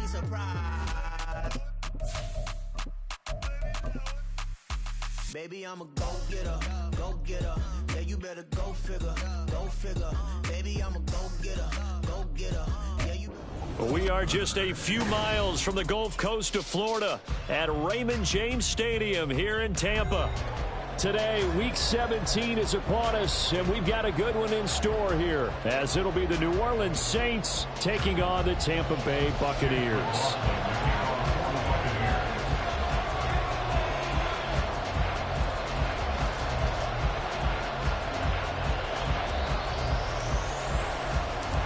be surprised. Baby, I'm a go-getter, go-getter. Yeah, you better go figure, go figure. Baby, I'm a go-getter, go-getter. Yeah, you. We are just a few miles from the Gulf Coast of Florida at Raymond James Stadium here in Tampa. Today, Week 17 is upon us, and we've got a good one in store here, as it'll be the New Orleans Saints taking on the Tampa Bay Buccaneers.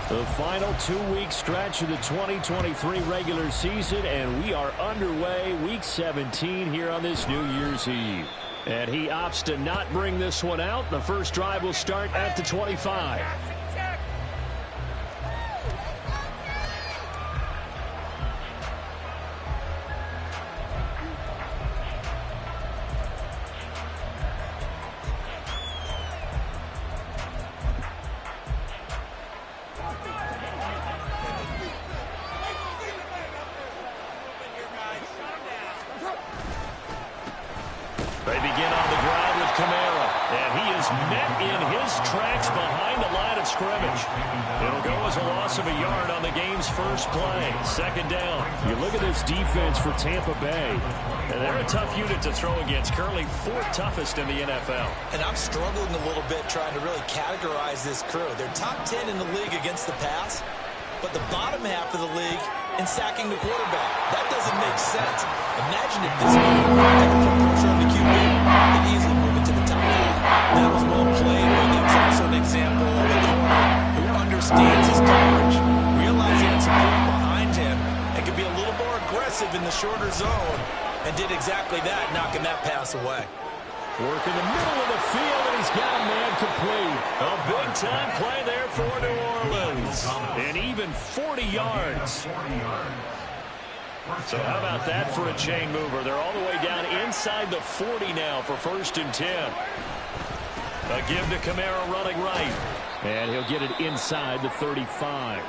The final 2-week stretch of the 2023 regular season, and we are underway Week 17 here on this New Year's Eve. And he opts to not bring this one out. The first drive will start at the 25. They begin on the ground with Kamara, and he is met in his tracks behind the line of scrimmage. It'll go as a loss of a yard on the game's first play. Second down. You look at this defense for Tampa Bay, and they're a tough unit to throw against, currently 4th toughest in the NFL. And I'm struggling a little bit trying to really categorize this crew. They're top 10 in the league against the pass, but the bottom half of the league in sacking the quarterback. That doesn't make sense. Imagine if this game had to put pressure on the QB, they'd easily move it to the top 5. That was well played, but it's also an example of a corner who understands his coverage, realizing it's support behind him, and can be a little more aggressive in the shorter zone, and did exactly that, knocking that pass away. Work in the middle of the field, and he's got a man complete. A big-time play there for New Orleans. And even 40 yards. So how about that for a chain mover? They're all the way down inside the 40 now for 1st and 10. A give to Kamara running right. And he'll get it inside the 35.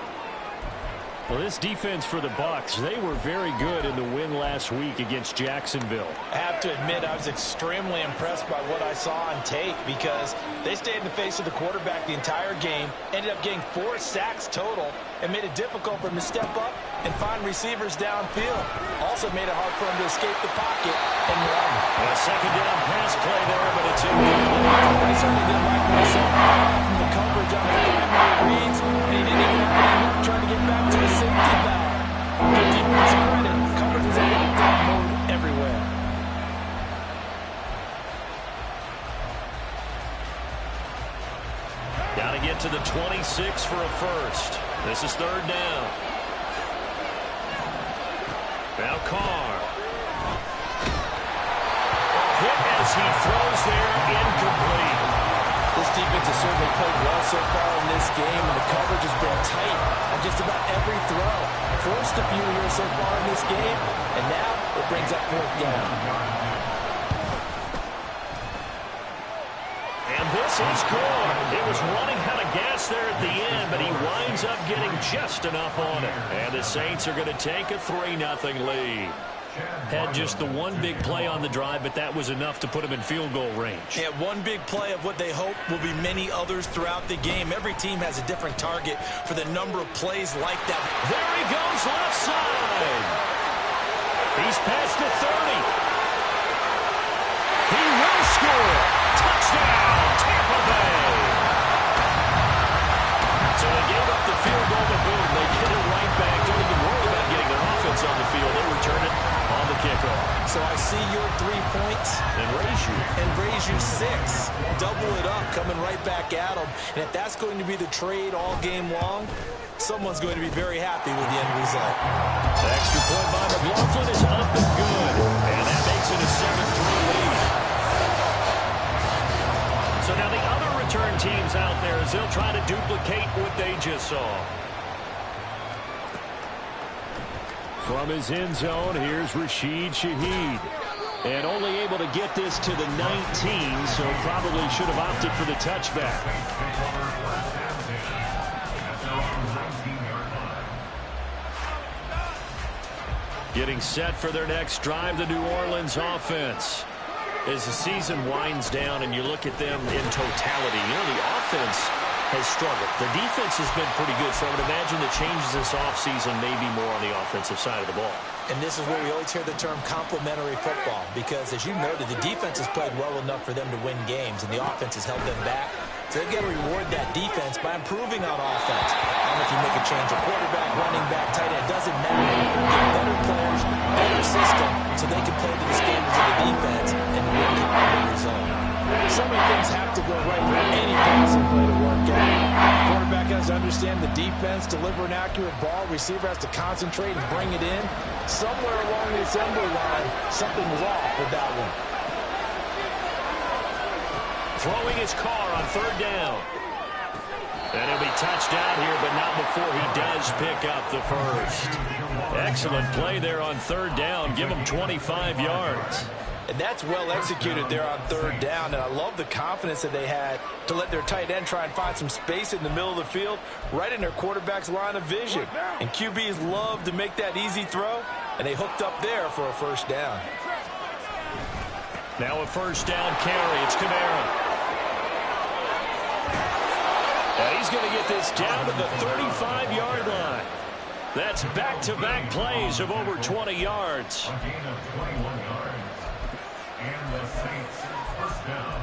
Well, this defense for the Bucs, they were very good in the win last week against Jacksonville. I have to admit, I was extremely impressed by what I saw on tape because they stayed in the face of the quarterback the entire game, ended up getting 4 sacks total, and made it difficult for him to step up and find receivers downfield. Also made it hard for him to escape the pocket and run. A second down pass play there, but it's incomplete. I certainly didn't like what I saw from the coverage on the primary reads, and he didn't even have any luck trying to get back to his safety valve. Give defense credit. Coverage was in lockdown mode everywhere. Got to get to the 26 for a first. This is 3rd down. Now Carr. Hit as he throws there, incomplete. This defense has certainly played well so far in this game, and the coverage has been tight on just about every throw. Forced a few here so far in this game, and now it brings up 4th down. And this is good. It was running out of gas there at the end, but he winds up getting just enough on it. And the Saints are going to take a 3-0 lead. Had just the one big play on the drive, but that was enough to put him in field goal range. Yeah, one big play of what they hope will be many others throughout the game. Every team has a different target for the number of plays like that. There he goes, left side. He's past the 30. He will score. Touchdown, Tampa Bay. So they gave up the field goal to boom. They get it right back. Don't even worry about getting their offense on the field. They return it on the kickoff. So I see your 3 points. And raise you 6. Double it up, coming right back at them. And if that's going to be the trade all game long, someone's going to be very happy with the end result. The extra point by McLaughlin is up and good. And that makes it a 7-3 lead. So now the other return teams out there, as they'll try to duplicate what they just saw. From his end zone, here's Rashid Shaheed. And only able to get this to the 19, so probably should have opted for the touchback. Getting set for their next drive, the New Orleans offense. As the season winds down and you look at them in totality, the offense has struggled. The defense has been pretty good, so I would imagine the changes this offseason may be more on the offensive side of the ball. And this is where we always hear the term complementary football, because as you noted, the defense has played well enough for them to win games, and the offense has held them back. So they've got to reward that defense by improving on offense. I don't know if you make a change of quarterback, running back, tight end, doesn't matter. Get better players, better system, so they can play to the standards of the defense and win comfortable result. So many things have to go right for any passing play to work out. Quarterback has to understand the defense, deliver an accurate ball. Receiver has to concentrate and bring it in. Somewhere along the assembly line, something was off with that one. Throwing his car on third down. And he'll be touched out here, but not before he does pick up the first. Excellent play there on third down. Give him 25 yards. And that's well executed there on third down. And I love the confidence that they had to let their tight end try and find some space in the middle of the field, right in their quarterback's line of vision. And QBs love to make that easy throw, and they hooked up there for a first down. Now a first down carry. It's Kamara. And he's going to get this down to the 35-yard line. That's back-to-back plays of over 20 yards. A gain of 21 yards. And the Saints first down.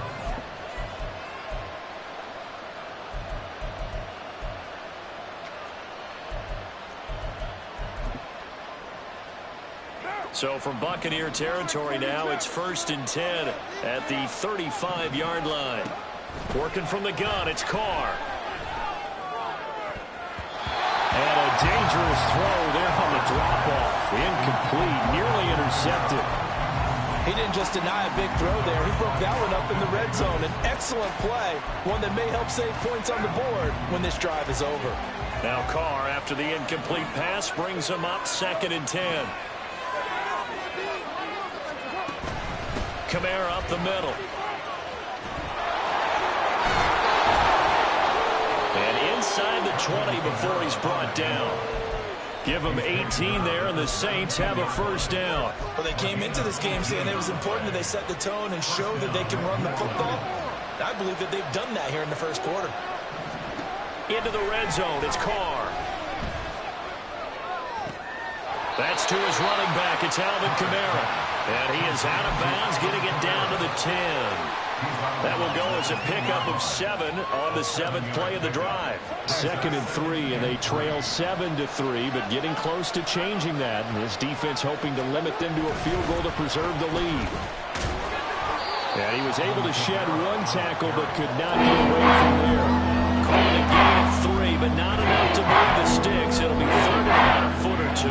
So from Buccaneer territory now, it's 1st and 10 at the 35-yard line. Working from the gun, it's Carr. And a dangerous throw there on the drop-off. Incomplete, nearly intercepted. He didn't just deny a big throw there. He broke that one up in the red zone. An excellent play, one that may help save points on the board when this drive is over. Now Carr, after the incomplete pass, brings him up 2nd and 10. Kamara up the middle. And inside the 20 before he's brought down. Give him 18 there, and the Saints have a first down. Well, they came into this game saying it was important that they set the tone and show that they can run the football. I believe that they've done that here in the first quarter. Into the red zone, it's Carr. That's to his running back, it's Alvin Kamara. And he is out of bounds, getting it down to the 10. That will go as a pickup of 7 on the 7th play of the drive. 2nd and 3, and they trail 7-3, but getting close to changing that. And his defense hoping to limit them to a field goal to preserve the lead. And he was able to shed one tackle, but could not get away from there. Calling a gain of 3, but not enough to move the sticks. It'll be 3rd and about a foot or 2.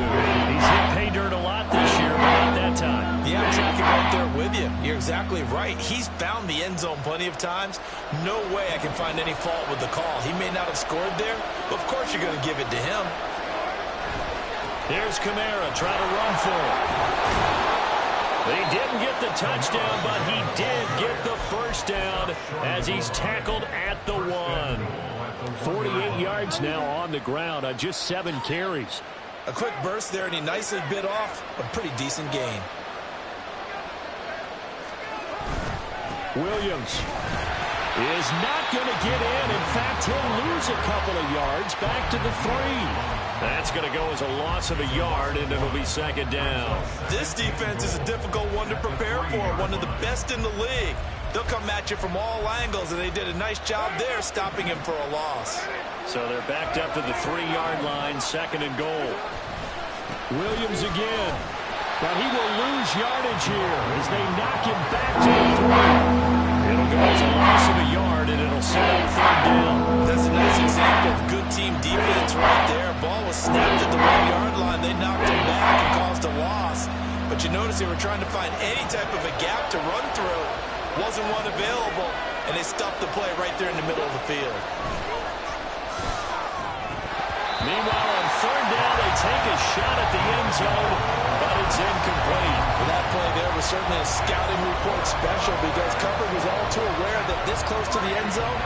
He's hit pay dirt a lot this year, but not that time. Yeah, I'm tracking right there with you. You're exactly right. He's found the end zone plenty of times. No way I can find any fault with the call. He may not have scored there, but of course you're going to give it to him. Here's Kamara trying to run for it. They didn't get the touchdown, but he did get the first down as he's tackled at the 1. 48 yards now on the ground on just 7 carries. A quick burst there, and he nicely bit off a pretty decent gain. Williams is not going to get in. In fact, he'll lose a couple of yards back to the 3. That's going to go as a loss of a yard, and it'll be 2nd down. This defense is a difficult one to prepare for, one of the best in the league. They'll come at you from all angles, and they did a nice job there stopping him for a loss. So they're backed up to the 3-yard line, 2nd and goal. Williams again. Now he will lose yardage here as they knock him back to the 3. It'll go as a loss of a yard, and it'll set up 3rd down. That's a nice example of good team defense right there. Ball was snapped at the 1-yard line. They knocked him back and caused a loss. But you notice they were trying to find any type of a gap to run through. Wasn't one available, and they stuffed the play right there in the middle of the field. Meanwhile, on 3rd down, they take a shot at the end zone, but it's incomplete. Well, that play there was certainly a scouting report special because Cover was all too aware that this close to the end zone,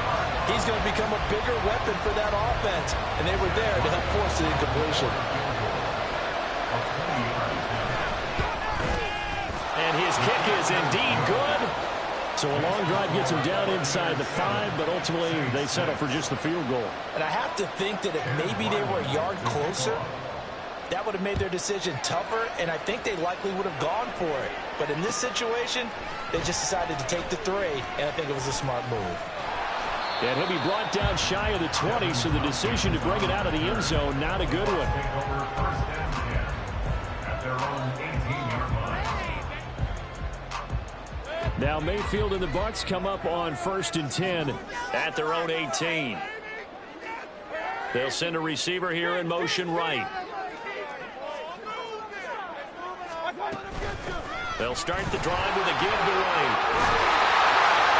he's going to become a bigger weapon for that offense, and they were there to help force the incompletion. And his kick is indeed good. So a long drive gets him down inside the 5, but ultimately they settle for just the field goal. And I have to think that if maybe they were a yard closer, that would have made their decision tougher, and I think they likely would have gone for it. But in this situation, they just decided to take the 3, and I think it was a smart move. And he'll be brought down shy of the 20, so the decision to bring it out of the end zone, not a good one. Take over first and 10 at their own 18-yard line. Now Mayfield and the Bucs come up on 1st and 10 at their own 18. They'll send a receiver here in motion right. They'll start the drive with a give to Wright.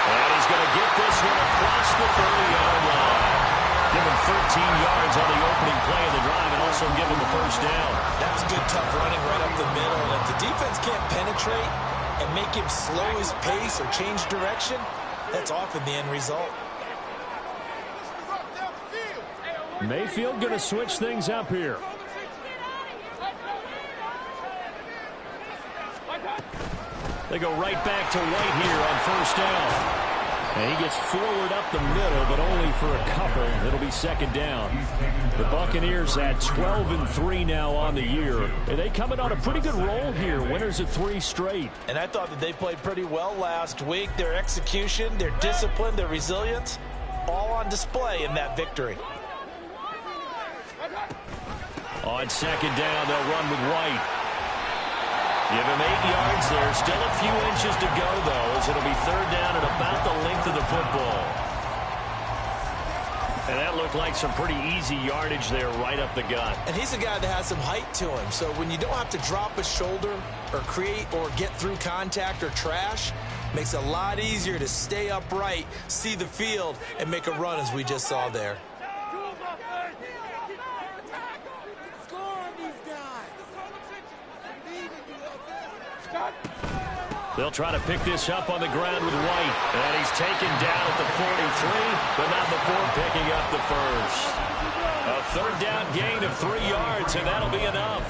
And he's going to get this one across the 30-yard line. Give him 13 yards on the opening play of the drive and also give him the first down. That's good, tough running right up the middle. And if the defense can't penetrate and make him slow his pace or change direction, that's often the end result. Mayfield going to switch things up here. They go right back to White here on first down. And he gets forward up the middle, but only for a couple. It'll be second down. The Buccaneers at 12-3 now on the year. And they coming on a pretty good roll here. Winners of 3 straight. And I thought that they played pretty well last week. Their execution, their discipline, their resilience, all on display in that victory. On second down, they'll run with White. Give him 8 yards there. Still a few inches to go, though, as it'll be third down at about the length of the football. And that looked like some pretty easy yardage there right up the gut. And he's a guy that has some height to him. So when you don't have to drop a shoulder or create or get through contact or trash, makes it a lot easier to stay upright, see the field, and make a run as we just saw there. They'll try to pick this up on the ground with White. And he's taken down at the 43, but not before picking up the first. A third down gain of 3 yards, and that'll be enough.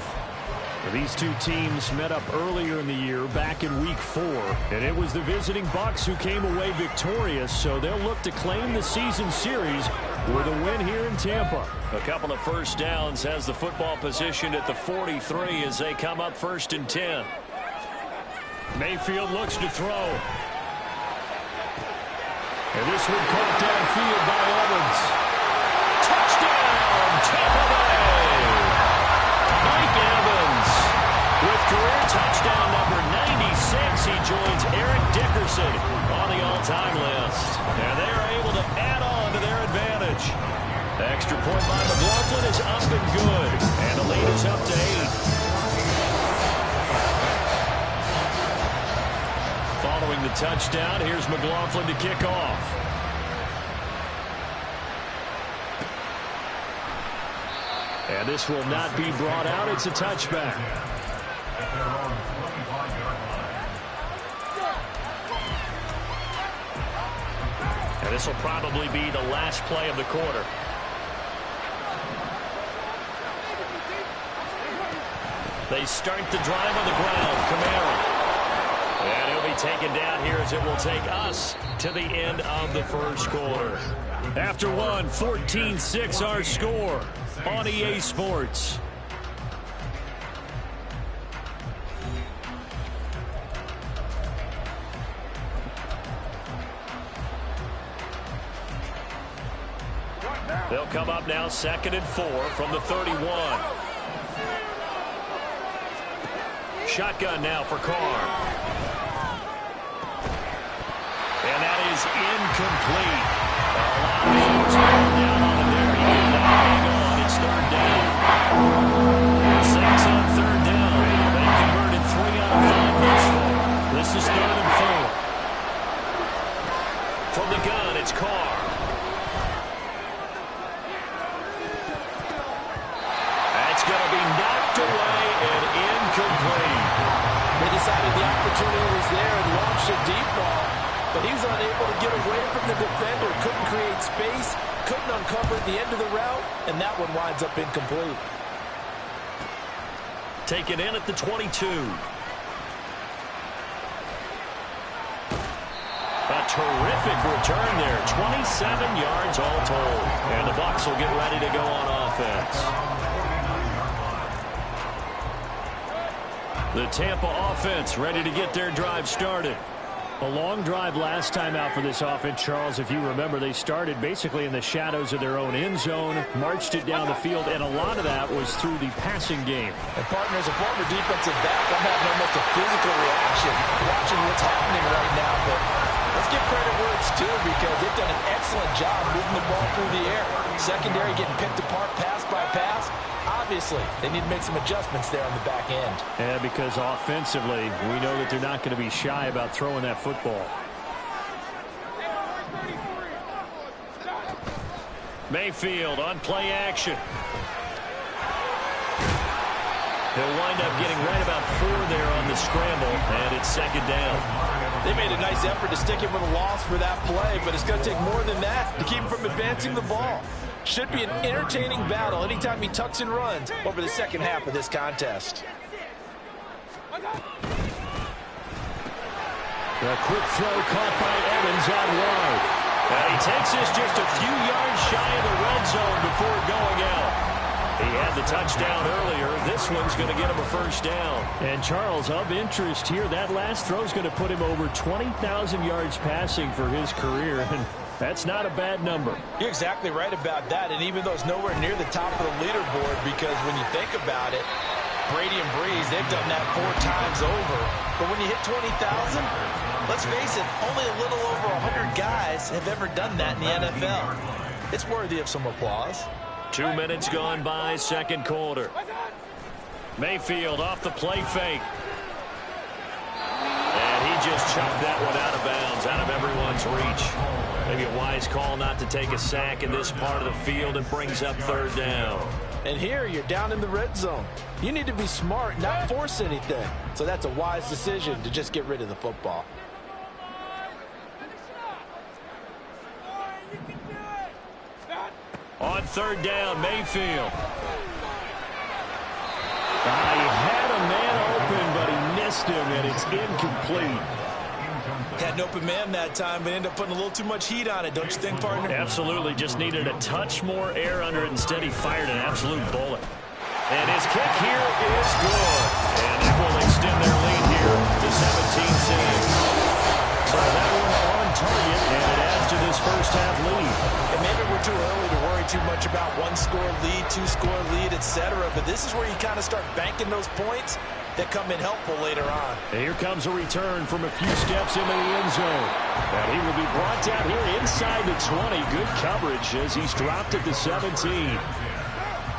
These two teams met up earlier in the year, back in Week 4. And it was the visiting Bucs who came away victorious, so they'll look to claim the season series with a win here in Tampa. A couple of first downs has the football positioned at the 43 as they come up 1st and 10. Mayfield looks to throw. And this one caught downfield by Evans. Touchdown, Tampa Bay! Mike Evans with career touchdown number 96. He joins Eric Dickerson on the all-time list. And they're able to add on to their advantage. The extra point by McLaughlin is up and good. And the lead is up to 8. Following the touchdown, here's McLaughlin to kick off. And this will not be brought out. It's a touchback. And this will probably be the last play of the quarter. They start the drive on the ground. Kamara. And he'll be taken down here as it will take us to the end of the first quarter. After one, 14-6 our score on EA Sports. They'll come up now 2nd and 4 from the 31. Shotgun now for Carr. And that is incomplete. A lot of folks down on it there. He could not hang on. It's third down. The Saints on third down. They've converted 3 out of 5 thus far. This is 3rd and 4. From the gun, it's Carr. That's going to be knocked away and incomplete. They decided the opportunity was there and launched a deep ball. But he was unable to get away from the defender, couldn't create space, couldn't uncover at the end of the route, and that one winds up incomplete. Taken in at the 22. terrific return there. 27 yards all told. And the Bucs will get ready to go on offense. The Tampa offense ready to get their drive started. A long drive last time out for this offense, Charles. If you remember, they started basically in the shadows of their own end zone, marched it down the field, and a lot of that was through the passing game. And, partner, as a former defensive back, I'm having almost a physical reaction watching what's happening right now. But let's give credit where it's due because they've done an excellent job moving the ball through the air. Secondary getting picked apart pass by pass. Obviously, they need to make some adjustments there on the back end. Yeah, because offensively, we know that they're not going to be shy about throwing that football. Mayfield on play action. He'll wind up getting right about 4 there on the scramble, and it's second down. They made a nice effort to stick him with a loss for that play, but it's going to take more than that to keep him from advancing the ball. Should be an entertaining battle anytime he tucks and runs over the second half of this contest. A quick throw caught by Evans out wide. And he takes this just a few yards shy of the red zone before going out. He had the touchdown earlier. This one's going to get him a first down. And, Charles, of interest here, that last throw is going to put him over 20,000 yards passing for his career, and that's not a bad number. You're exactly right about that, and even though it's nowhere near the top of the leaderboard, because when you think about it, Brady and Breeze, they've done that 4 times over. But when you hit 20,000, let's face it, only a little over 100 guys have ever done that in the NFL. It's worthy of some applause. 2 minutes gone by, second quarter. Mayfield off the play fake. And he just chucked that one out of bounds, out of everyone's reach. Maybe a wise call not to take a sack in this part of the field. It brings up third down. And here you're down in the red zone. You need to be smart, not force anything. So that's a wise decision to just get rid of the football. On third down, Mayfield. He had a man open, but he missed him, and it's incomplete. Had an open man that time, but ended up putting a little too much heat on it, don't you think, partner? Absolutely. Just needed a touch more air under it. Instead, he fired an absolute bullet. And his kick here is good. And that will extend their lead here to 17-6. So that one on target, and it adds to this first half lead. And maybe we're too early to worry too much about 1-score lead, 2-score lead, etc. But this is where you kind of start banking those points that come in helpful later on. And here comes a return from a few steps into the end zone. And he will be brought down here inside the 20. Good coverage as he's dropped at the 17.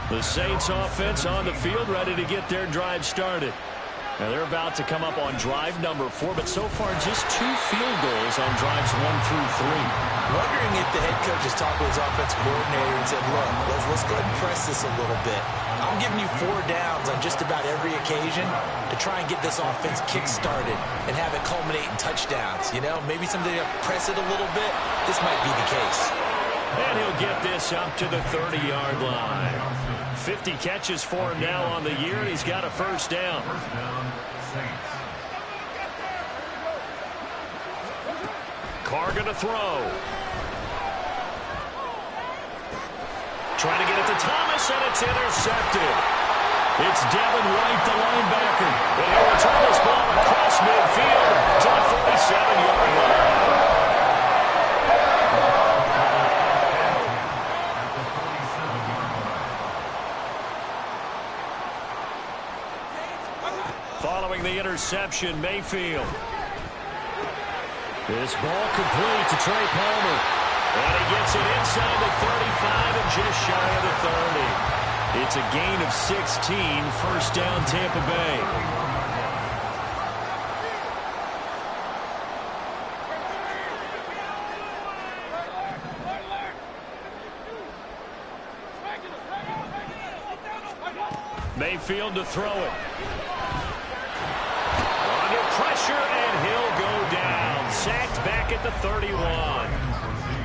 The Saints offense on the field ready to get their drive started. Now they're about to come up on drive number 4, but so far just 2 field goals on drives 1 through 3. Wondering if the head coach has talked to his offensive coordinator and said, look, let's go ahead and press this a little bit. I'm giving you 4 downs on just about every occasion to try and get this offense kick-started and have it culminate in touchdowns. You know, maybe something to press it a little bit. This might be the case. And he'll get this up to the 30-yard line. 50 catches for him now on the year, and he's got a first down. Carr going to throw. Trying to get it to Thomas, and it's intercepted. It's Devin White, the linebacker. And he'll return this ball across midfield to the 47-yard line. Following the interception, Mayfield. This ball complete to Trey Palmer. And he gets it inside the 35 and just shy of the 30. It's a gain of 16, first down Tampa Bay. Mayfield to throw it. Under pressure, and he'll go down. Sacked back at the 31.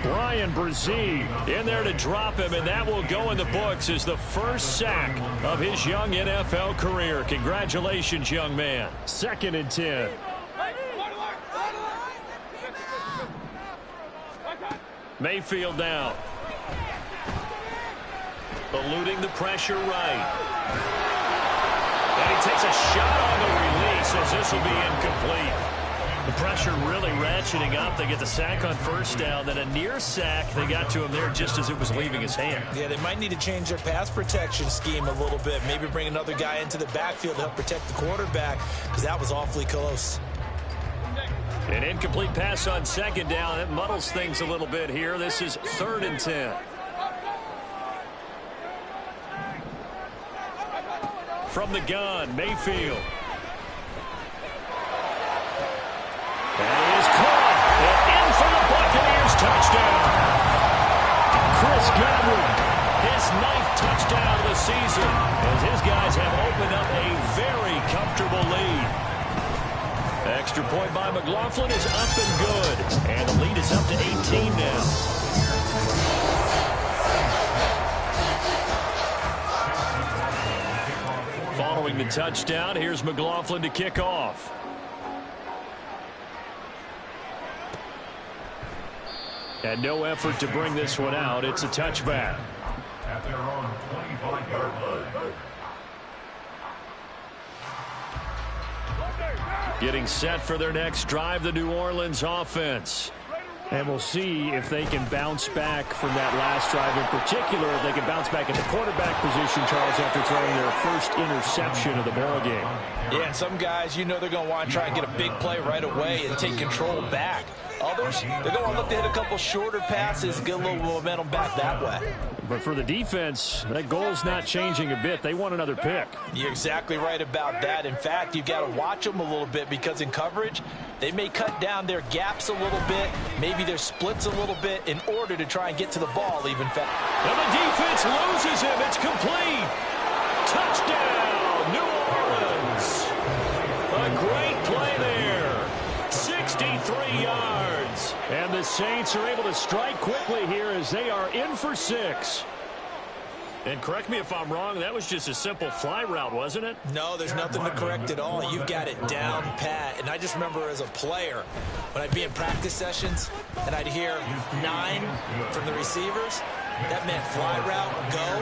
Brian Brzee in there to drop him, and that will go in the books as the first sack of his young NFL career. Congratulations, young man. 2nd and 10. Mayfield down. Eluding the pressure right. And he takes a shot on the release as this will be incomplete. The pressure really ratcheting up. They get the sack on first down. Then a near sack. They got to him there just as it was leaving his hand. Yeah, they might need to change their pass protection scheme a little bit. Maybe bring another guy into the backfield to help protect the quarterback because that was awfully close. An incomplete pass on second down. It muddles things a little bit here. This is 3rd and 10. From the gun, Mayfield. And he is caught. And in for the Buccaneers touchdown. Chris Godwin, his 9th touchdown of the season, as his guys have opened up a very comfortable lead. Extra point by McLaughlin is up and good. And the lead is up to 18 now. Following the touchdown, here's McLaughlin to kick off. And no effort to bring this one out. It's a touchback. At their own 25-yard line. Getting set for their next drive, the New Orleans offense. And we'll see if they can bounce back from that last drive. In particular, if they can bounce back at the quarterback position, Charles, after throwing their first interception of the ball game. Yeah, some guys, you know they're going to want to try and get a big play right away and take control back. Others, they're going to look to hit a couple shorter passes, get a little momentum back that way. But for the defense, that goal's not changing a bit. They want another pick. You're exactly right about that. In fact, you've got to watch them a little bit because in coverage, they may cut down their gaps a little bit, maybe their splits a little bit in order to try and get to the ball even faster. And the defense loses him. It's complete. Touchdown, New Orleans. A great play there. 63 yards. And the Saints are able to strike quickly here as they are in for 6. And correct me if I'm wrong, that was just a simple fly route, wasn't it? No, there's nothing to correct at all. You've got it down pat. And I just remember as a player, when I'd be in practice sessions and I'd hear 9 from the receivers, that meant fly route, go,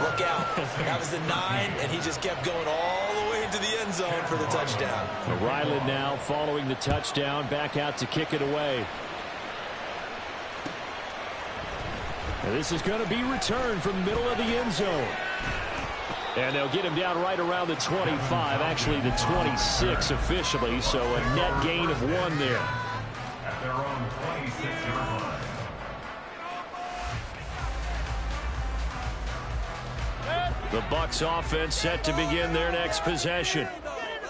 look out. That was the 9, and he just kept going all the way into the end zone for the touchdown. Ryland now following the touchdown, back out to kick it away. And this is going to be returned from the middle of the end zone. And they'll get him down right around the 25, actually the 26 officially, so a net gain of 1 there. At their own 26-yard line. The Bucs offense set to begin their next possession.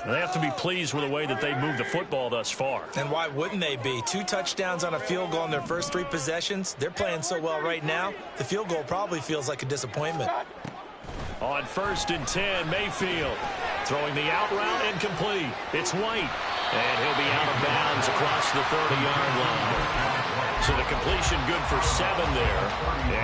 They have to be pleased with the way that they moved the football thus far. And why wouldn't they be? 2 touchdowns on a field goal in their first 3 possessions. They're playing so well right now, the field goal probably feels like a disappointment. On 1st and 10, Mayfield throwing the out route incomplete. It's White, and he'll be out of bounds across the 30-yard line. So the completion good for 7 there,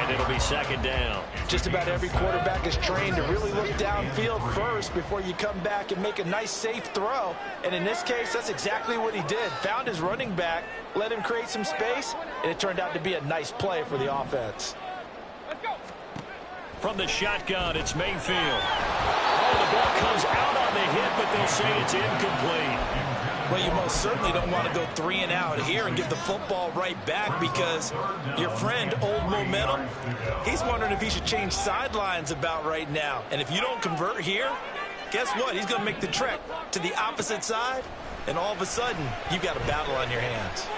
and it'll be 2nd down. Just about every quarterback is trained to really look downfield first before you come back and make a nice, safe throw. And in this case, that's exactly what he did. Found his running back, let him create some space, and it turned out to be a nice play for the offense. From the shotgun, it's Mayfield. Oh, the ball comes out on the hit, but they'll say it's incomplete. Well, you most certainly don't want to go 3 and out here and give the football right back because your friend, Old Momentum, he's wondering if he should change sidelines about right now. And if you don't convert here, guess what? He's going to make the trek to the opposite side, and all of a sudden, you've got a battle on your hands.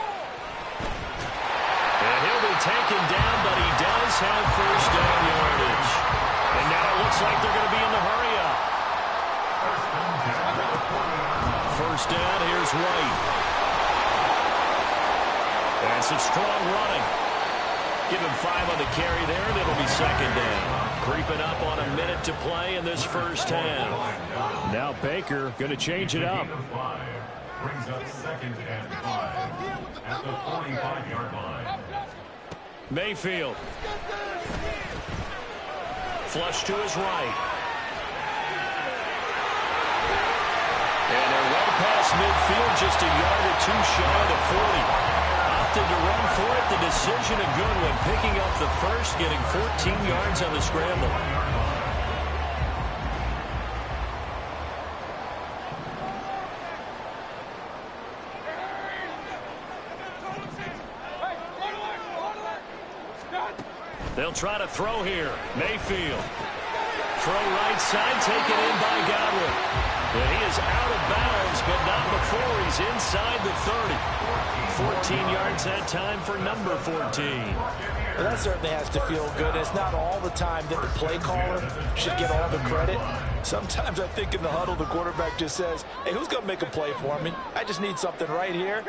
And he'll be taken down, but he does have first down yardage. And now it looks like they're going to be in the hurry-up. First down, here's White. And some strong running. Give him 5 on the carry there, and it'll be 2nd down. Creeping up on a minute to play in this first half. Now Baker going to change it up. Brings up 2nd and 5 at the 45-yard line. Mayfield. Flush to his right. And they're well past midfield, just a yard or 2 shy of the 40. opted to run for it. The decision a good one, picking up the first, getting 14 yards on the scramble. They'll try to throw here. Mayfield. Throw right side, taken in by Godwin. And he is out of bounds, but not before he's inside the 30. 14 yards that time for number 14. Well, that certainly has to feel good. It's not all the time that the play caller should get all the credit. Sometimes I think in the huddle, the quarterback just says, hey, who's going to make a play for me? I just need something right here.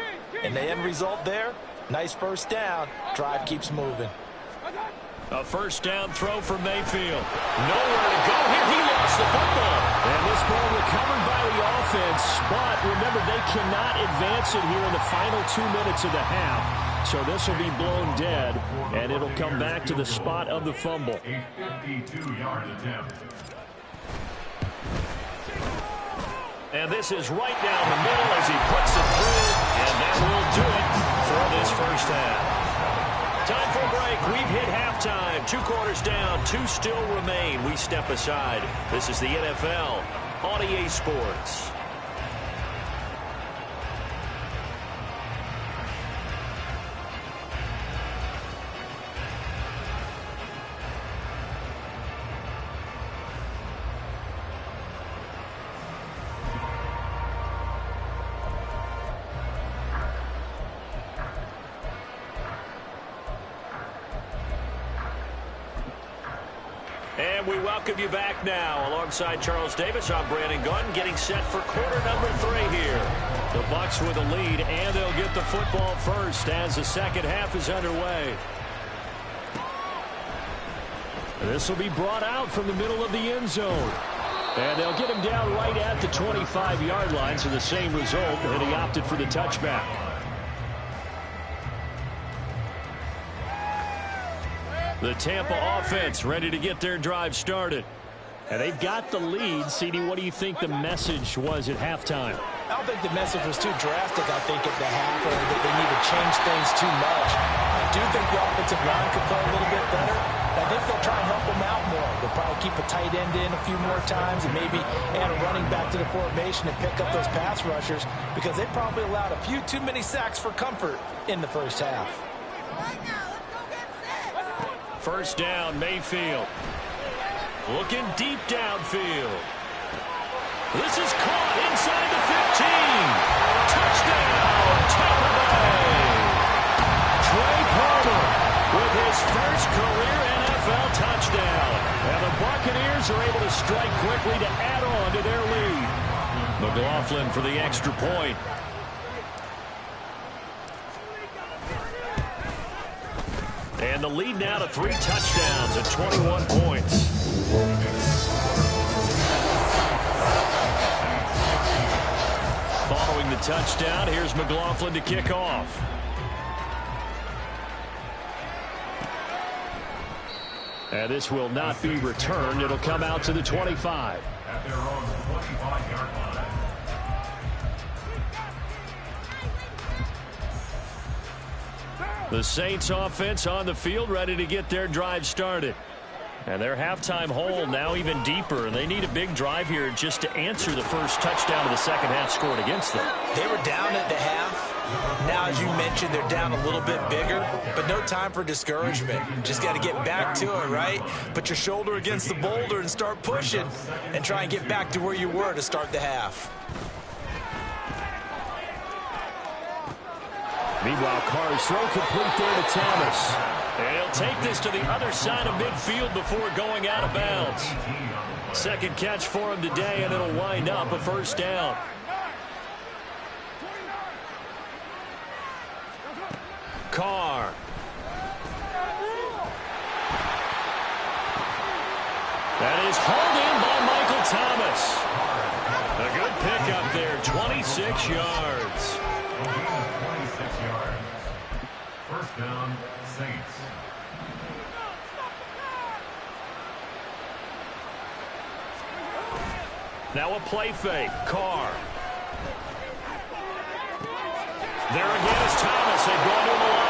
And the end result there, nice first down. Drive keeps moving. A first down throw for Mayfield. Nowhere to go here. He lost the football. And this ball recovered by the offense. But remember, they cannot advance it here in the final 2 minutes of the half. So this will be blown dead, and it'll come back to the spot of the fumble. A 52-yard attempt. And this is right down the middle as he puts it through. And that will do it for this first half. Time for a break. We've hit halftime. 2 quarters down. 2 still remain. We step aside. This is the NFL on EA Sports. And we welcome you back now. Alongside Charles Davis, I'm Brandon Gunn, getting set for quarter number 3 here. The Bucs with a lead, and they'll get the football first as the second half is underway. This will be brought out from the middle of the end zone. And they'll get him down right at the 25-yard line, so the same result, and he opted for the touchback. The Tampa offense ready to get their drive started. And they've got the lead. CD, what do you think the message was at halftime? I don't think the message was too drastic, I think, at the half, or that they need to change things too much. I do think the offensive line could play a little bit better. I think they'll try and help them out more. They'll probably keep a tight end in a few more times and maybe add a running back to the formation and pick up those pass rushers, because they probably allowed a few too many sacks for comfort in the first half. First down, Mayfield. Looking deep downfield. This is caught inside the 15. Touchdown, Tampa Bay. Trey Palmer with his first career NFL touchdown. And the Buccaneers are able to strike quickly to add on to their lead. McLaughlin for the extra point. And the lead now to 3 touchdowns and 21 points. Following the touchdown, here's McLaughlin to kick off. And this will not be returned. It'll come out to the 25. At their own 25-yard line. The Saints offense on the field, ready to get their drive started. And their halftime hole now even deeper, and they need a big drive here just to answer the first touchdown of the second half scored against them. They were down at the half. Now, as you mentioned, they're down a little bit bigger, but no time for discouragement. Just got to get back to it, right? Put your shoulder against the boulder and start pushing and try and get back to where you were to start the half. Meanwhile, Carr's throw complete there to Thomas. And he'll take this to the other side of midfield before going out of bounds. Second catch for him today, and it'll wind up a first down. Carr. That is hauled in by Michael Thomas. A good pickup there, 26 yards. 26 yards. First down, Saints. Now a play fake. Carr. There again is Thomas. They've gone to the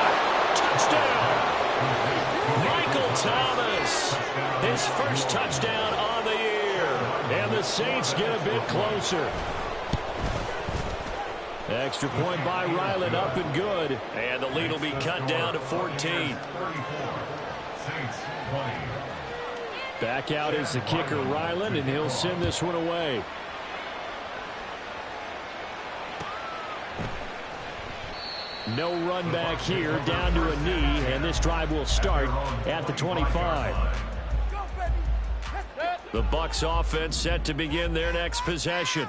Davis. His first touchdown on the year. And the Saints get a bit closer. Extra point by Ryland, up and good. And the lead will be cut down to 14. Back out is the kicker, Ryland, and he'll send this one away. No run back here, down to a knee, and this drive will start at the 25. The Bucs offense set to begin their next possession.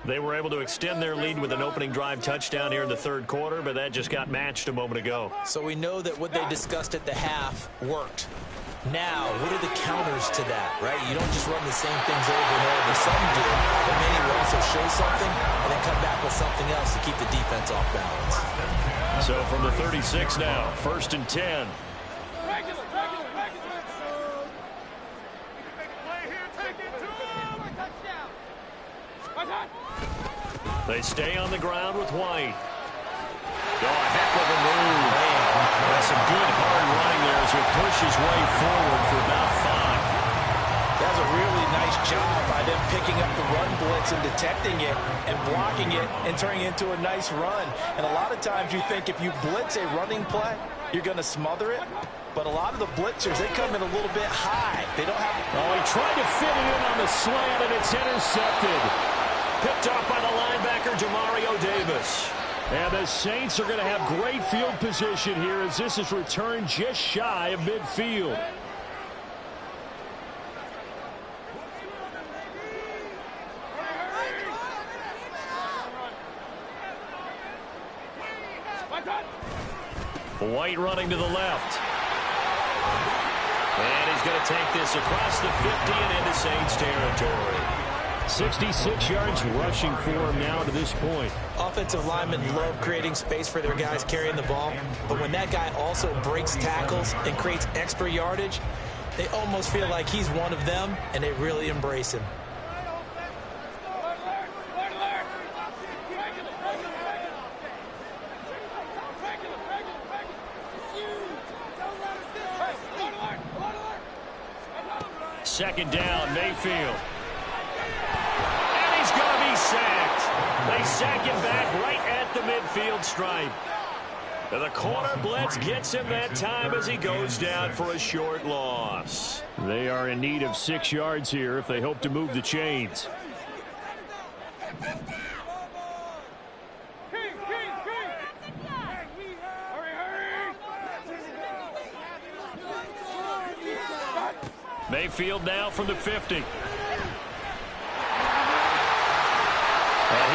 They were able to extend their lead with an opening drive touchdown here in the third quarter, but that just got matched a moment ago. So we know that what they discussed at the half worked. Now, what are the counters to that, right? You don't just run the same things over and over. Some do, but many will also show something and then come back with something else to keep the defense off balance. So from the 36 now, 1st and 10. They stay on the ground with White. Oh, a heck of a move. That's some good hard running there as he pushes his way forward for about 5. That's a really nice job by them picking up the run blitz and detecting it and blocking it and turning it into a nice run. And a lot of times you think if you blitz a running play, you're going to smother it. But a lot of the blitzers, they come in a little bit high. They don't have... Oh, he tried to fit it in on the slant, and it's intercepted. Picked off by the linebacker, Demario Davis. And the Saints are going to have great field position here as this is returned just shy of midfield. White running to the left. And he's going to take this across the 50 and into Saints territory. 66 yards rushing for him now to this point. Offensive linemen love creating space for their guys carrying the ball, but when that guy also breaks tackles and creates extra yardage, they almost feel like he's one of them, and they really embrace him. Second down, Mayfield. And he's going to be sacked. They sack him back right at the midfield stripe. And the corner blitz gets him that time as he goes down for a short loss. They are in need of 6 yards here if they hope to move the chains. Mayfield now from the 50. And he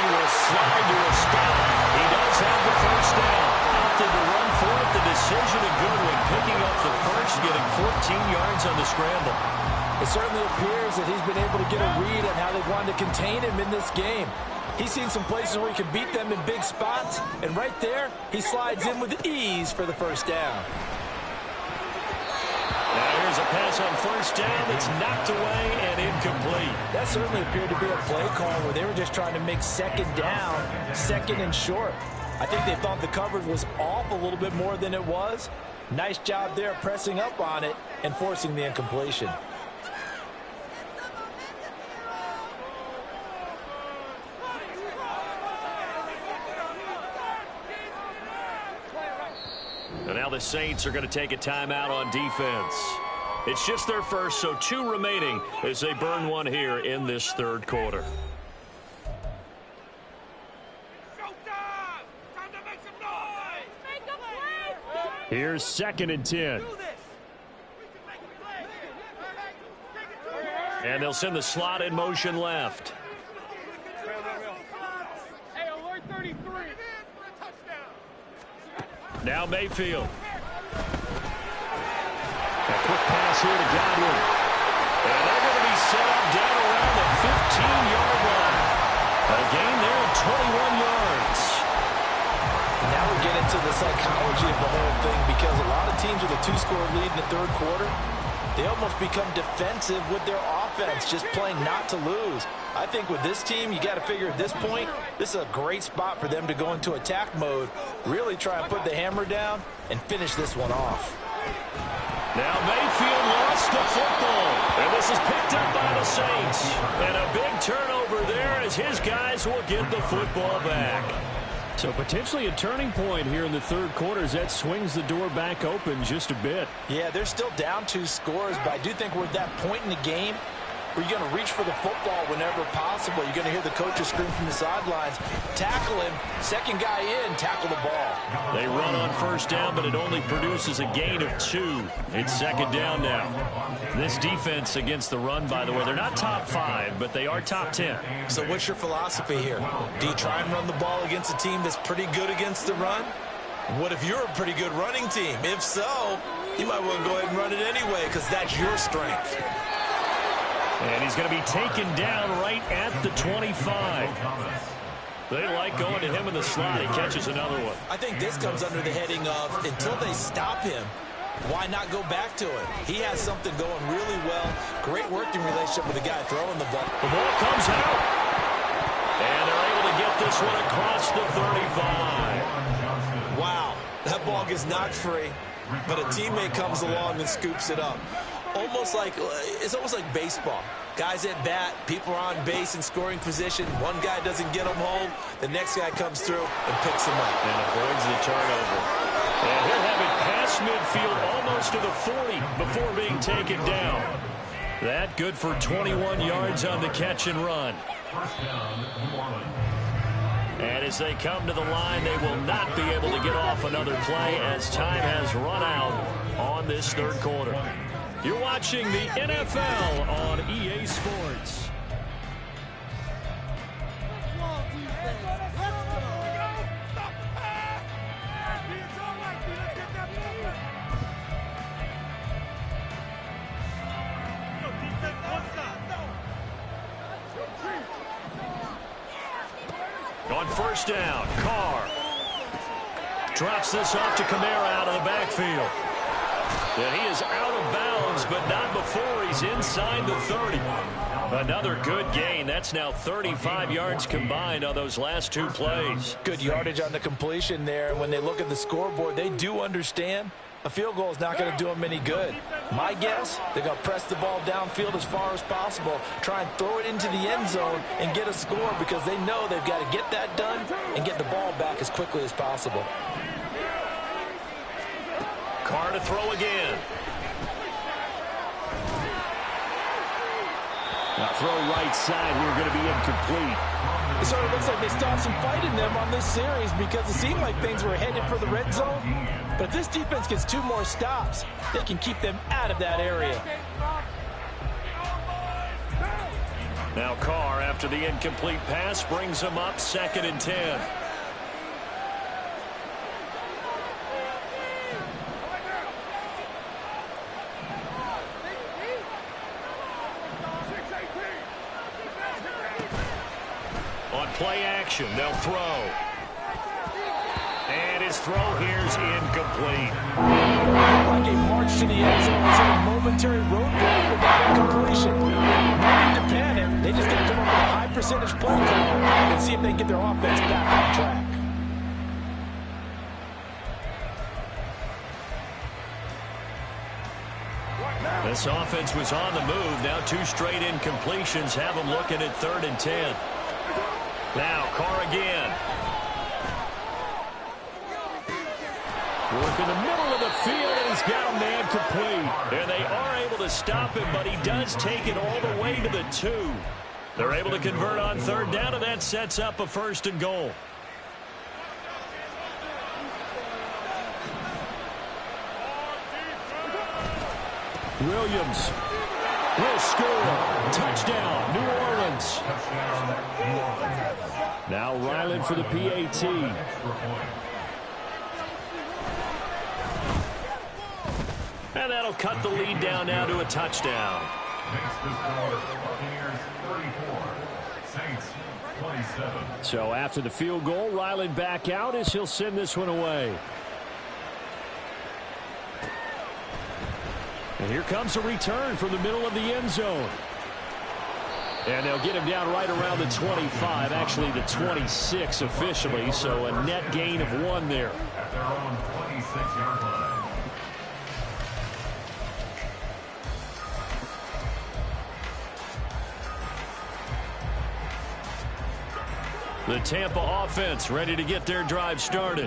will slide to a stop. He does have the first down. Opted to run for it. The decision of Goodwin picking up the first, getting 14 yards on the scramble. It certainly appears that he's been able to get a read on how they've wanted to contain him in this game. He's seen some places where he can beat them in big spots, and right there, he slides in with ease for the first down. Now here's a pass on first down that's knocked away and incomplete. That certainly appeared to be a play call where they were just trying to make second down, second and short. I think they thought the coverage was off a little bit more than it was. Nice job there pressing up on it and forcing the incompletion. And now the Saints are going to take a timeout on defense. It's just their first, so 2 remaining as they burn one here in this third quarter. Here's 2nd and 10. And they'll send the slot in motion left. Now Mayfield. A quick pass here to Godwin. And they're going to be set up down around the 15-yard line. A gain there of 21 yards. Now we get into the psychology of the whole thing, because a lot of teams with a 2-score lead in the third quarter, they almost become defensive with their offense, just playing not to lose. I think with this team, you got to figure at this point, this is a great spot for them to go into attack mode, really try and put the hammer down and finish this one off. Now Mayfield lost lost the football. And this is picked up by the Saints. And a big turnover there as his guys will get the football back. So potentially a turning point here in the third quarter as that swings the door back open just a bit. Yeah, they're still down 2 scores, but I do think we're at that point in the game where you're going to reach for the football whenever possible. You're going to hear the coaches scream from the sidelines, tackle him, second guy in, tackle the ball. They run on first down, but it only produces a gain of 2. It's second down now. This defense against the run, by the way, they're not top 5, but they are top 10. So what's your philosophy here? Do you try and run the ball against a team that's pretty good against the run? What if you're a pretty good running team? If so, you might want to go ahead and run it anyway because that's your strength. And he's going to be taken down right at the 25. They like going to him in the slot. He catches another one. I think this comes under the heading of until they stop him, why not go back to it? He has something going really well. Great working relationship with the guy throwing the ball. The ball comes out. And they're able to get this one across the 35. Wow. That ball gets knocked free, but a teammate comes along and scoops it up. It's almost like baseball. Guys at bat, people are on base in scoring position. One guy doesn't get them home. The next guy comes through and picks him up. And avoids the turnover. And he'll have it past midfield almost to the 40 before being taken down. That good for 21 yards on the catch and run. And as they come to the line, they will not be able to get off another play as time has run out on this third quarter. You're watching the NFL on EA Sports. On first down, Carr drops this off to Kamara out of the backfield. And he is out of bounds, but not before he's inside the 30. Another good gain. That's now 35 yards combined on those last 2 plays. Good yardage on the completion there. And when they look at the scoreboard, they do understand a field goal is not going to do them any good. My guess, they're going to press the ball downfield as far as possible, try and throw it into the end zone and get a score because they know they've got to get that done and get the ball back as quickly as possible. Carr to throw again. Now throw right side here, going to be incomplete. It sort of looks like they stopped some fight in them on this series because it seemed like things were headed for the red zone. But if this defense gets 2 more stops, they can keep them out of that area. Now Carr, after the incomplete pass, brings them up 2nd and 10. Play action, they'll throw. And his throw here's incomplete. Like a march to the end zone was a momentary roadblock with that incompletion. No need to panic. They just got to come up with a high percentage play call and see if they can get their offense back on track. This offense was on the move. Now 2 straight incompletions have them looking at 3rd and 10. Now, Carr again. Work in the middle of the field, and he's got a man complete. And they are able to stop him, but he does take it all the way to the 2. They're able to convert on 3rd down, and that sets up a 1st and goal. Williams will score. Touchdown, New Orleans. Now Ryland for the PAT. And that'll cut the lead down now to a touchdown. So after the field goal, Ryland back out as he'll send this one away. And here comes a return from the middle of the end zone. And they'll get him down right around the 25, actually the 26 officially, so a net gain of 1 there. At their own 26-yard line. The Tampa offense ready to get their drive started.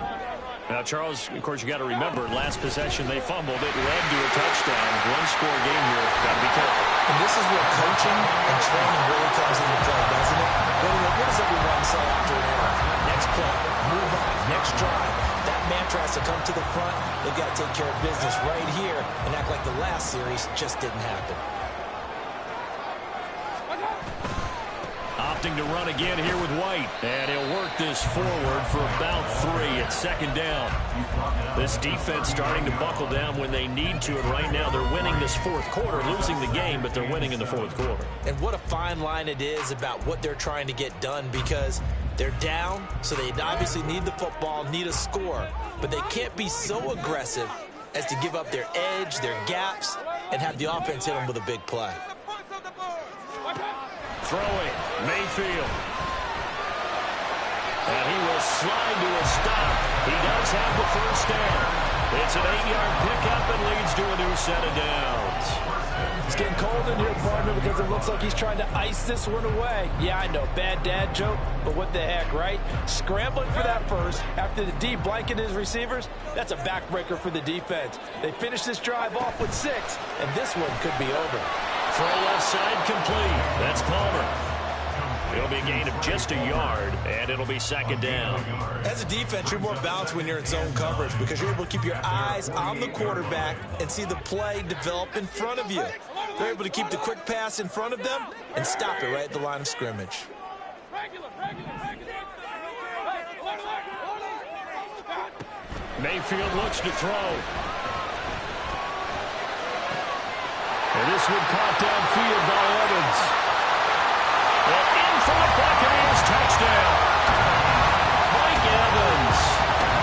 Now, Charles, of course, you got to remember, last possession they fumbled. It led to a touchdown. One-score game here. Got to be careful. And this is where coaching and training really comes into play, doesn't it? What does everyone say after an error? Next play, move on, next drive. That mantra has to come to the front. They've got to take care of business right here and act like the last series just didn't happen. Opting to run again here with White. And he'll work this forward for about 3 at second down. This defense starting to buckle down when they need to. And right now they're winning this fourth quarter, losing the game, but they're winning in the fourth quarter. And what a fine line it is about what they're trying to get done, because they're down, so they obviously need the football, need a score. But they can't be so aggressive as to give up their edge, their gaps, and have the offense hit them with a big play. Throwing, Mayfield. And he will slide to a stop. He does have the first down. It's an 8-yard pickup and leads to a new set of downs. It's getting cold in here, partner, because it looks like he's trying to ice this one away. Yeah, I know, bad dad joke, but what the heck, right? Scrambling for that first after the D blanket his receivers, that's a backbreaker for the defense. They finish this drive off with 6, and this one could be over. Throw left side complete. That's Palmer. It'll be a gain of just a yard, and it'll be second down. As a defense, you're more balanced when you're in zone coverage because you're able to keep your eyes on the quarterback and see the play develop in front of you. They're able to keep the quick pass in front of them and stop it right at the line of scrimmage. Mayfield looks to throw. And this one caught downfield by Evans. And in for the Buccaneers, touchdown. Mike Evans,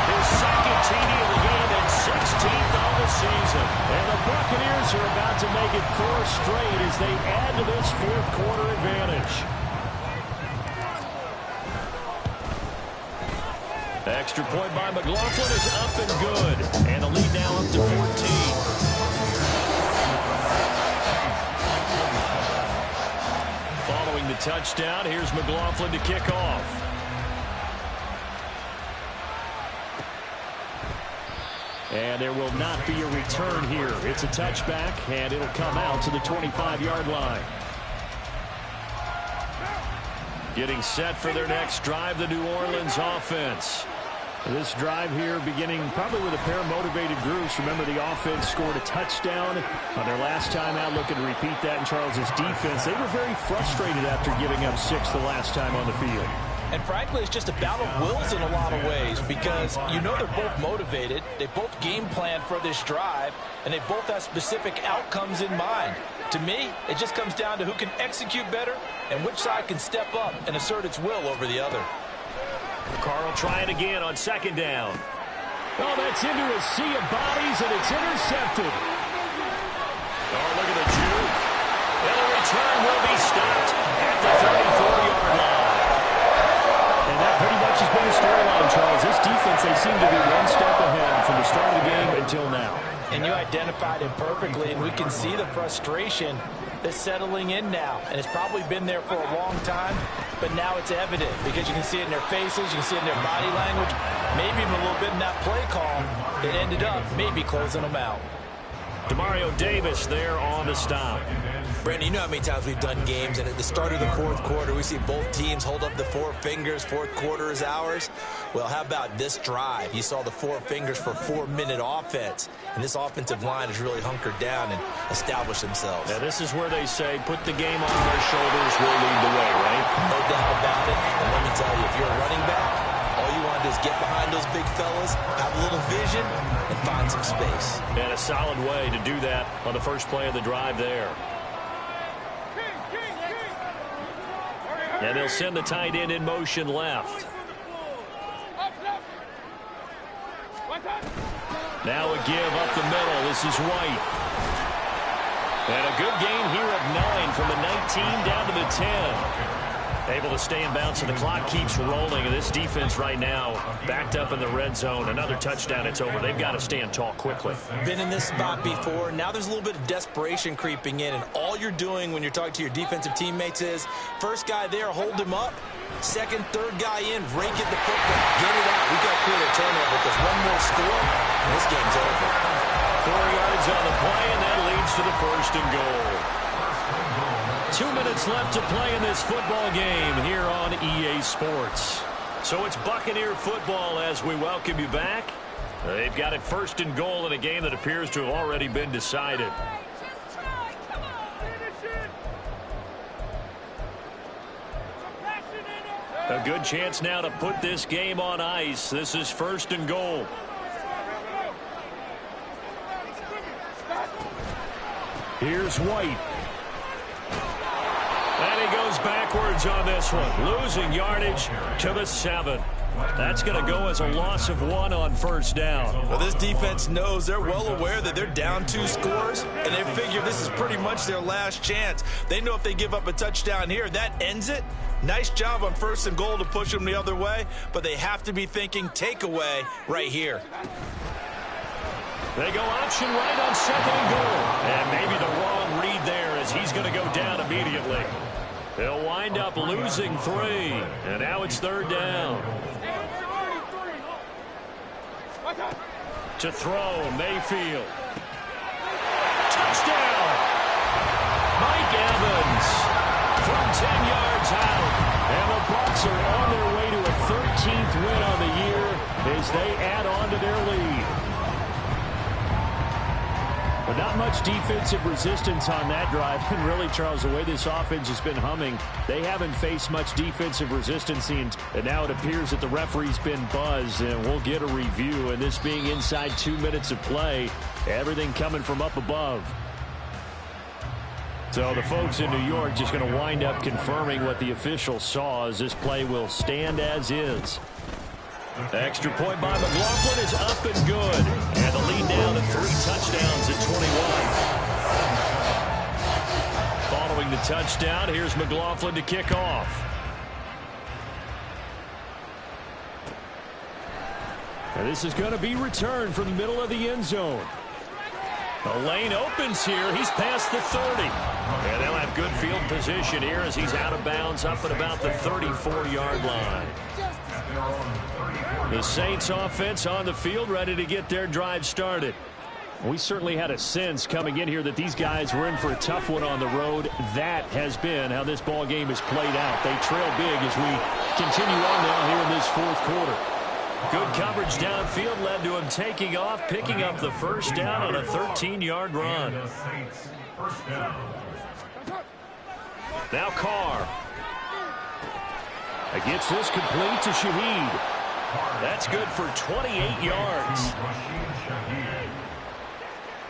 his second TD of the game and 16th on the season. And the Buccaneers are about to make it 4 straight as they add to this fourth quarter advantage. Extra point by McLaughlin is up and good. And the lead now up to 14. Following the touchdown, here's McLaughlin to kick off. And there will not be a return here. It's a touchback, and it'll come out to the 25-yard line. Getting set for their next drive, the New Orleans offense. This drive here beginning probably with a pair of motivated groups. Remember, the offense scored a touchdown on their last time out, looking to repeat that in Charles's defense. They were very frustrated after giving up 6 the last time on the field. And frankly, it's just a battle of wills in a lot of ways because you know they're both motivated. They both game plan for this drive, and they both have specific outcomes in mind. To me, it just comes down to who can execute better and which side can step up and assert its will over the other. Carl trying again on second down. Oh, that's into a sea of bodies, and it's intercepted. Oh, look at the juke. And the return will be stopped at the 34-yard line. And that pretty much has been the storyline, Charles. This defense, they seem to be one step ahead from the start of the game until now. And you identified it perfectly, and we can see the frustration that's settling in now. And it's probably been there for a long time, but now it's evident because you can see it in their faces, you can see it in their body language, maybe even a little bit in that play call that ended up maybe closing them out. Demario Davis there on the stop. Brandon, you know how many times we've done games, and at the start of the fourth quarter, we see both teams hold up the 4 fingers, fourth quarter is ours. Well, how about this drive? You saw the 4 fingers for 4-minute offense, and this offensive line has really hunkered down and established themselves. Now, this is where they say, put the game on their shoulders, we'll lead the way, right? No doubt about it, and let me tell you, if you're a running back, all you want to do is get behind those big fellas, have a little vision, and find some space. And a solid way to do that on the first play of the drive there. And they'll send the tight end in motion left. Now a give up the middle. This is White. And a good gain here of 9 from the 19 down to the 10. Able to stay in bounds, so the clock keeps rolling. And this defense right now backed up in the red zone. Another touchdown, it's over. They've got to stand tall quickly. Been in this spot before. Now there's a little bit of desperation creeping in, and all you're doing when you're talking to your defensive teammates is first guy there, hold him up. Second, third guy in, rake at the football. Get it out. We've got to create a turnover because one more score, and this game's over. 4 yards on the play, and that leads to the 1st and goal. 2 minutes left to play in this football game here on EA Sports. So it's Buccaneer football as we welcome you back. They've got it 1st and goal in a game that appears to have already been decided. A good chance now to put this game on ice. This is 1st and goal. Here's White. And he goes backwards on this one, losing yardage to the 7. That's going to go as a loss of 1 on 1st down. Well, this defense knows, they're well aware that they're down 2 scores, and they figure this is pretty much their last chance. They know if they give up a touchdown here, that ends it. Nice job on 1st and goal to push them the other way, but they have to be thinking takeaway right here. They go option right on 2nd and goal. And maybe the wrong read there as he's going to go down immediately. They'll wind up losing 3. And now it's 3rd down. To throw, Mayfield. Touchdown! Mike Evans from 10 yards out. And the Bucs are on their way to a 13th win on the year as they add on to their lead. But not much defensive resistance on that drive. And really, Charles, the way this offense has been humming, they haven't faced much defensive resistance. And now it appears that the referee's been buzzed. And we'll get a review. And this being inside 2 minutes of play, everything coming from up above. So the folks in New York just going to wind up confirming what the officials saw as this play will stand as is. Extra point by McLaughlin is up and good. And the lead down to 3 touchdowns at 21. Following the touchdown, here's McLaughlin to kick off. And this is going to be returned from the middle of the end zone. The lane opens here. He's past the 30. And they'll have good field position here as he's out of bounds up at about the 34-yard line. The Saints offense on the field ready to get their drive started. We certainly had a sense coming in here that these guys were in for a tough one on the road. That has been how this ball game has played out. They trail big as we continue on now here in this 4th quarter. Good coverage downfield led to him taking off, picking up the 1st down on a 13-yard run. Now Carr. Gets this complete to Shaheed. That's good for 28 yards.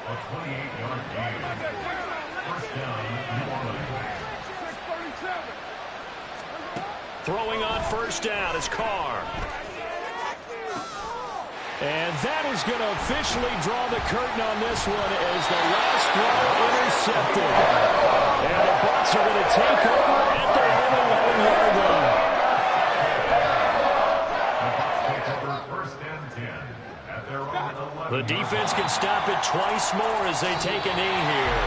A 28-yard gain. 1st down, New Orleans. Throwing on 1st down is Carr. And that is going to officially draw the curtain on this one as the last throw intercepted. And the Bucs are going to take over at their own 11-yard line. The defense can stop it twice more as they take a knee here.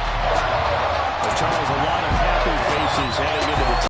But Charles, a lot of happy faces heading into the